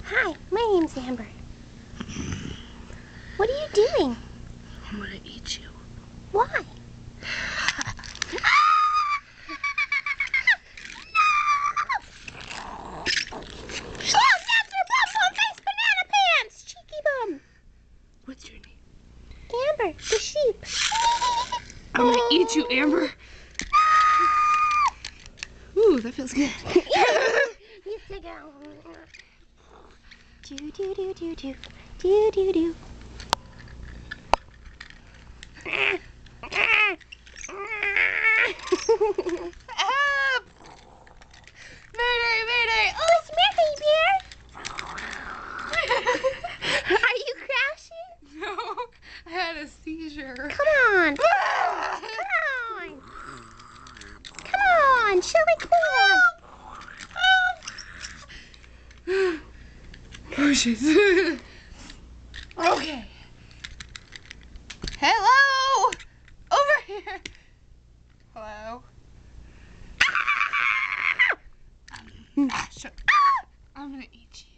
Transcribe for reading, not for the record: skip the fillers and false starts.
Hi, my name's Amber. What are you doing? I'm gonna eat you. Why? What's your name? Amber, the sheep. I'm gonna eat you, Amber. Ooh, that feels good. You stick out. Do do do do do do do do. Help! Mayday, mayday! Oh, it's Mary Bear. Are you crashing? No, I had a seizure. Come on. Come on. Come on, Shirley, come on. Oh, shit. Okay. Hello! Over here. Hello? Shut up. I'm gonna eat you.